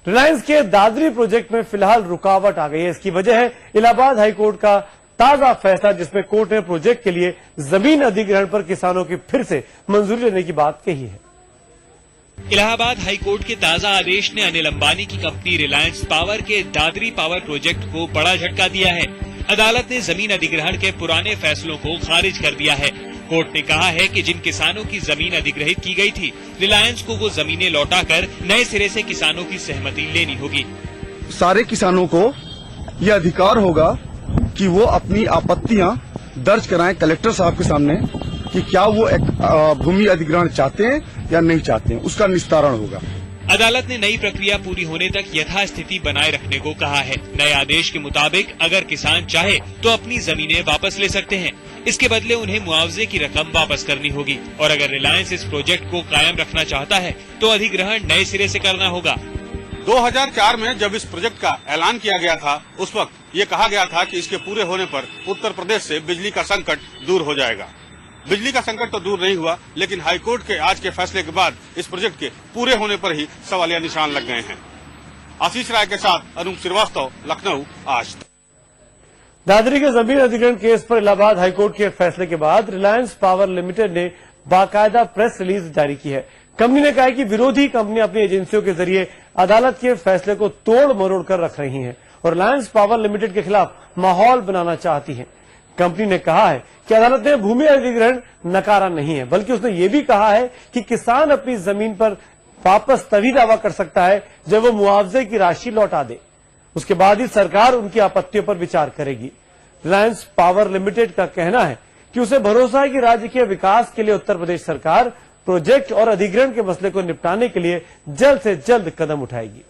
रिलायंस के दादरी प्रोजेक्ट में फिलहाल रुकावट आ गई है। इसकी वजह है इलाहाबाद हाईकोर्ट का ताजा फैसला, जिसमें कोर्ट ने प्रोजेक्ट के लिए जमीन अधिग्रहण पर किसानों की फिर से मंजूरी लेने की बात कही है। इलाहाबाद हाईकोर्ट के ताजा आदेश ने अनिल अंबानी की कंपनी रिलायंस पावर के दादरी पावर प्रोजेक्ट को बड़ा झटका दिया है। अदालत ने जमीन अधिग्रहण के पुराने फैसलों को खारिज कर दिया है। कोर्ट ने कहा है कि जिन किसानों की जमीन अधिग्रहित की गई थी, रिलायंस को वो जमीनें लौटाकर नए सिरे से किसानों की सहमति लेनी होगी। सारे किसानों को यह अधिकार होगा कि वो अपनी आपत्तियां दर्ज कराएं कलेक्टर साहब के सामने कि क्या वो एक भूमि अधिग्रहण चाहते हैं या नहीं चाहते हैं, उसका निस्तारण होगा। अदालत ने नई प्रक्रिया पूरी होने तक यथास्थिति बनाए रखने को कहा है। नए आदेश के मुताबिक अगर किसान चाहे तो अपनी जमीनें वापस ले सकते हैं। इसके बदले उन्हें मुआवजे की रकम वापस करनी होगी, और अगर रिलायंस इस प्रोजेक्ट को कायम रखना चाहता है तो अधिग्रहण नए सिरे से करना होगा। 2004 में जब इस प्रोजेक्ट का ऐलान किया गया था, उस वक्त ये कहा गया था कि इसके पूरे होने पर उत्तर प्रदेश से बिजली का संकट दूर हो जाएगा। बिजली का संकट तो दूर नहीं हुआ, लेकिन हाईकोर्ट के आज के फैसले के बाद इस प्रोजेक्ट के पूरे होने पर ही सवालिया निशान लग गए हैं। आशीष राय के साथ अनूप श्रीवास्तव, लखनऊ, आज। दादरी के जमीन अधिग्रहण केस पर इलाहाबाद हाईकोर्ट के फैसले के बाद रिलायंस पावर लिमिटेड ने बाकायदा प्रेस रिलीज जारी की है। कंपनी ने कहा है कि विरोधी कंपनियां अपनी एजेंसियों के जरिए अदालत के फैसले को तोड़ मरोड़ कर रख रही हैं और रिलायंस पावर लिमिटेड के खिलाफ माहौल बनाना चाहती हैं। कंपनी ने कहा है कि अदालत ने भूमि अधिग्रहण नकारा नहीं है, बल्कि उसने ये भी कहा है कि किसान अपनी जमीन पर वापस तभी दावा कर सकता है जब वो मुआवजे की राशि लौटा दे। उसके बाद ही सरकार उनकी आपत्तियों पर विचार करेगी। रिलायंस पावर लिमिटेड का कहना है कि उसे भरोसा है कि राज्य के विकास के लिए उत्तर प्रदेश सरकार प्रोजेक्ट और अधिग्रहण के मसले को निपटाने के लिए जल्द से जल्द कदम उठाएगी।